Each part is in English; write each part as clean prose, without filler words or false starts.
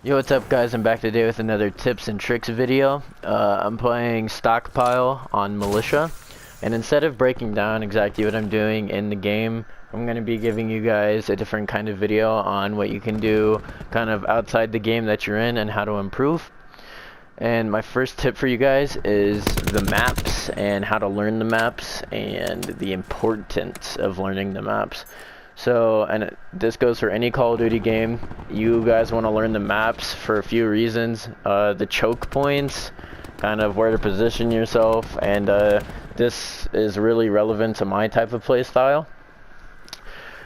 Yo, what's up guys? I'm back today with another tips and tricks video. I'm playing Stockpile on Militia, and instead of breaking down exactly what I'm doing in the game, I'm going to be giving you guys a different kind of video on what you can do kind of outside the game that you're in and how to improve. And my first tip for you guys is the maps and how to learn the maps and the importance of learning the maps. So, and this goes for any Call of Duty game. You guys want to learn the maps for a few reasons. The choke points, kind of where to position yourself, and this is really relevant to my type of play style.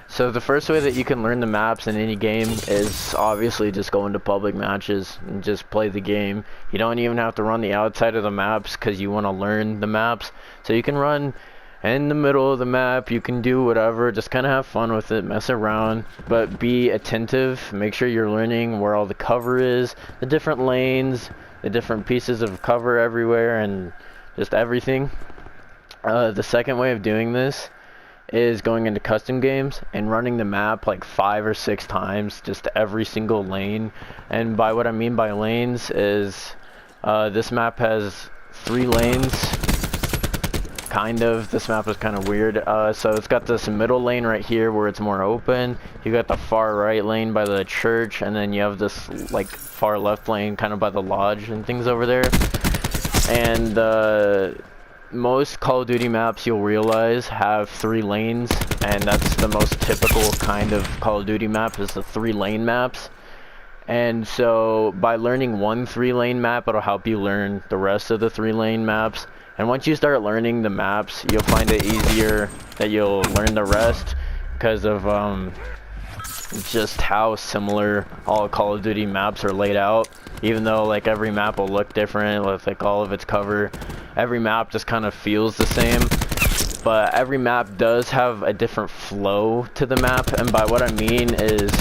So the first way that you can learn the maps in any game is obviously just go into public matches and just play the game. You don't even have to run the outside of the maps because you want to learn the maps. So you can run in the middle of the map, you can do whatever, just kind of have fun with it, mess around, but be attentive, make sure you're learning where all the cover is, the different lanes, the different pieces of cover everywhere, and just everything. The second way of doing this is going into custom games and running the map like 5 or 6 times, just every single lane. And by what I mean by lanes is this map has 3 lanes. This map is kind of weird. So it's got this middle lane right here where it's more open. You got the far right lane by the church, and then you have this like far left lane kind of by the lodge and things over there. And most Call of Duty maps, you'll realize, have 3 lanes, and that's the most typical kind of Call of Duty map, is the 3-lane maps. And so by learning one 3-lane map, it'll help you learn the rest of the 3-lane maps. And once you start learning the maps, you'll find it easier that you'll learn the rest because of just how similar all Call of Duty maps are laid out. Even though like every map will look different with like all of its cover, every map just kind of feels the same. But every map does have a different flow to the map, and by what I mean is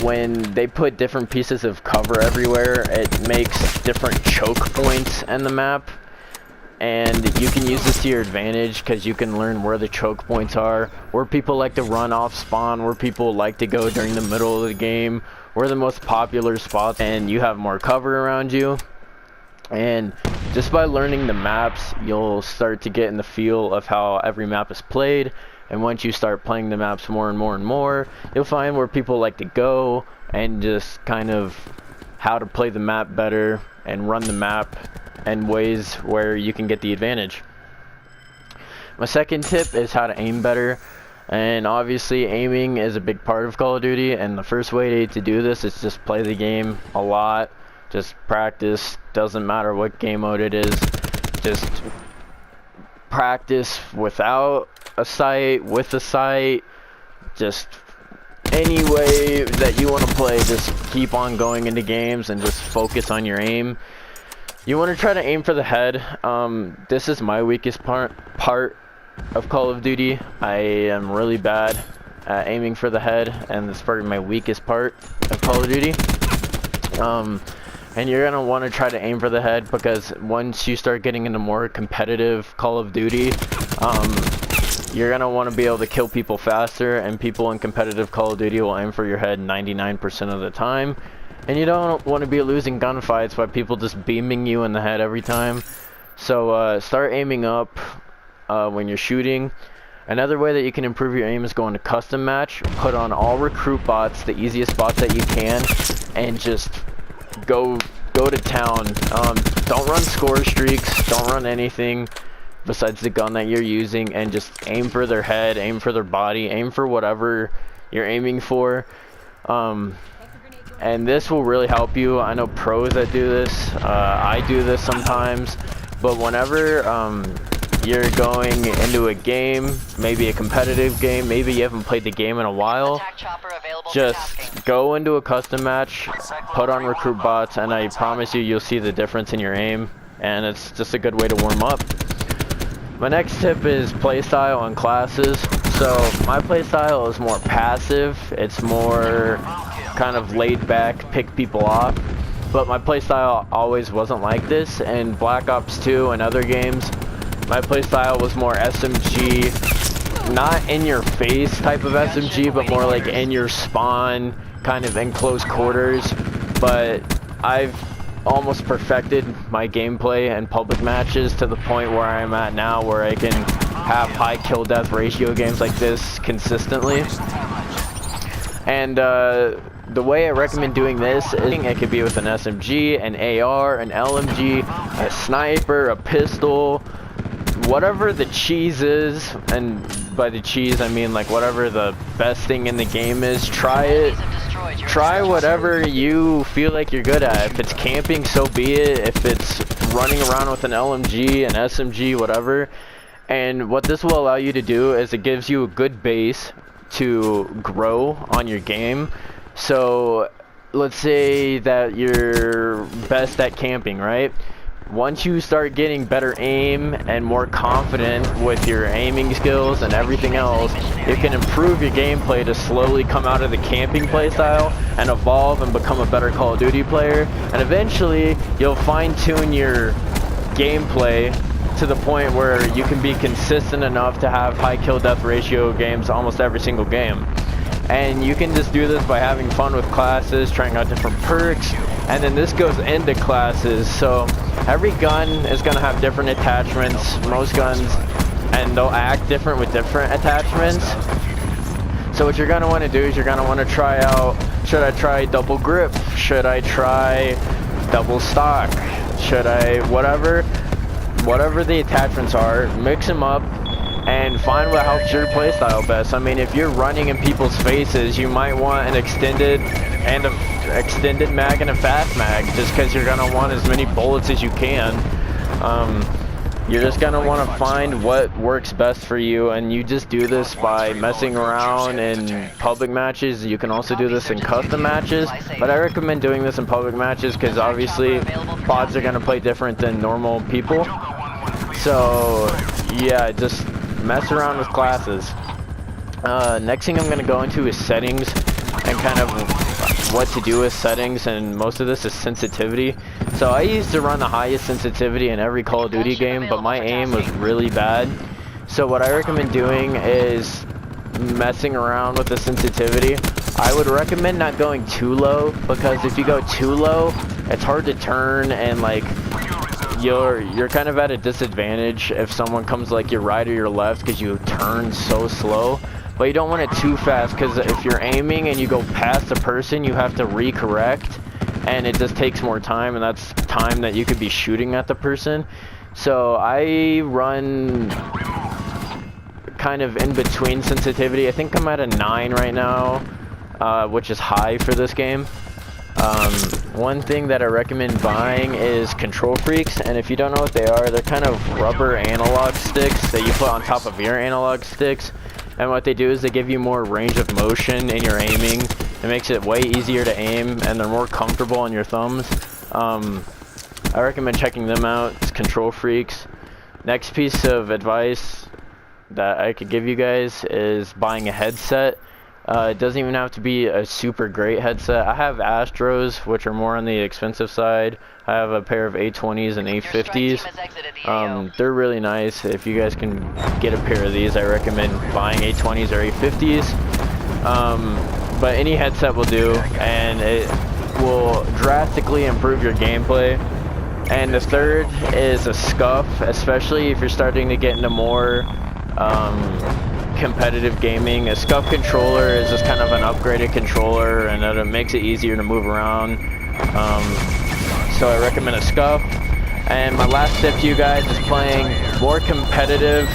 when they put different pieces of cover everywhere, it makes different choke points in the map. And you can use this to your advantage because you can learn where the choke points are, where people like to run off spawn, where people like to go during the middle of the game, where the most popular spots, and you have more cover around you. And just by learning the maps, you'll start to get in the feel of how every map is played. And once you start playing the maps more and more and more, you'll find where people like to go and just kind of how to play the map better and run the map and ways where you can get the advantage. My second tip is how to aim better. And obviously aiming is a big part of Call of Duty, and the first way to do this is just play the game a lot. Just practice, doesn't matter what game mode it is. Just practice without a sight, with a sight, just any way that you want to play. Just keep on going into games and just focus on your aim. You want to try to aim for the head. This is my weakest part of Call of Duty. I am really bad at aiming for the head, and it's probably my weakest part of Call of Duty. And you're going to want to try to aim for the head because once you start getting into more competitive Call of Duty, you're going to want to be able to kill people faster, and people in competitive Call of Duty will aim for your head 99% of the time. And you don't want to be losing gunfights by people just beaming you in the head every time. So start aiming up when you're shooting. Another way that you can improve your aim is go into custom match, put on all recruit bots, the easiest bots that you can, and just go to town. Don't run score streaks, don't run anything besides the gun that you're using, and just aim for their head, aim for their body, aim for whatever you're aiming for. And this will really help you. I know pros that do this. I do this sometimes. But whenever you're going into a game, maybe a competitive game, maybe you haven't played the game in a while, just go into a custom match, put on recruit bots, and I promise you, you'll see the difference in your aim. And it's just a good way to warm up. My next tip is playstyle on classes. So my playstyle is more passive. It's more kind of laid back, pick people off. But my playstyle always wasn't like this. In Black Ops 2 and other games, my playstyle was more SMG, not in your face type of SMG, but more like in your spawn, kind of in close quarters. But I've almost perfected my gameplay in public matches to the point where I'm at now, where I can have high kill death ratio games like this consistently. And the way I recommend doing this is it could be with an SMG, an AR, an LMG, a sniper, a pistol, whatever the cheese is. And by the cheese I mean like whatever the best thing in the game is. Try it. Try whatever you feel like you're good at. If it's camping, so be it. If it's running around with an LMG, an SMG, whatever. And what this will allow you to do is it gives you a good base to grow on your game. So let's say that you're best at camping, right? Once you start getting better aim and more confident with your aiming skills and everything else, you can improve your gameplay to slowly come out of the camping playstyle and evolve and become a better Call of Duty player. And eventually you'll fine-tune your gameplay to the point where you can be consistent enough to have high kill death ratio games almost every single game. And you can just do this by having fun with classes, trying out different perks, and then this goes into classes. So every gun is going to have different attachments, most guns, and they'll act different with different attachments. So what you're going to want to do is you're going to want to try out, should I try double grip? Should I try double stock? Should I, whatever the attachments are, mix them up and find what helps your playstyle best. I mean, if you're running in people's faces, you might want an extended mag and a fast mag, just because you're gonna want as many bullets as you can. You're just gonna want to find what works best for you, and you just do this by messing around in public matches. You can also do this in custom matches, but I recommend doing this in public matches because obviously bots are gonna play different than normal people. So yeah, just mess around with classes. Next thing I'm going to go into is settings and kind of what to do with settings, and most of this is sensitivity. So I used to run the highest sensitivity in every Call of Duty game, but my aim was really bad. So what I recommend doing is messing around with the sensitivity. I would recommend not going too low, because if you go too low, it's hard to turn, and like you're kind of at a disadvantage if someone comes like your right or your left, because you turn so slow. But you don't want it too fast, because if you're aiming and you go past a person, you have to recorrect, and it just takes more time, and that's time that you could be shooting at the person. So I run kind of in between sensitivity. I think I'm at a 9 right now, which is high for this game. One thing that I recommend buying is Control Freaks, and if you don't know what they are, they're kind of rubber analog sticks that you put on top of your analog sticks. And what they do is they give you more range of motion in your aiming. It makes it way easier to aim, and they're more comfortable on your thumbs. I recommend checking them out. It's Control Freaks. Next piece of advice that I could give you guys is buying a headset. It doesn't even have to be a super great headset. I have Astros, which are more on the expensive side. I have a pair of A20s and A50s. They're really nice. If you guys can get a pair of these, I recommend buying A20s or A50s. But any headset will do, and it will drastically improve your gameplay. And the third is a SCUF, especially if you're starting to get into more competitive gaming. A SCUF controller is just kind of an upgraded controller, and it makes it easier to move around. So I recommend a SCUF. And my last tip to you guys is playing more competitive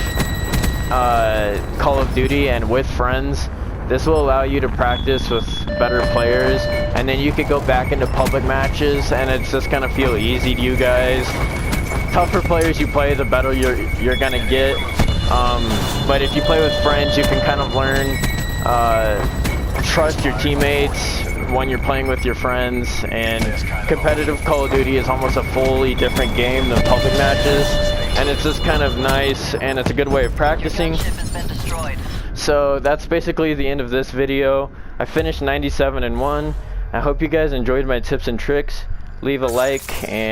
Call of Duty and with friends. This will allow you to practice with better players, and then you could go back into public matches, and it's just gonna feel easy to you guys. Tougher players you play, the better you're gonna get. But if you play with friends, you can kind of learn, trust your teammates when you're playing with your friends. And competitive Call of Duty is almost a fully different game than public matches, and it's just kind of nice, and it's a good way of practicing. So that's basically the end of this video. I finished 97 and 1. I hope you guys enjoyed my tips and tricks. Leave a like, and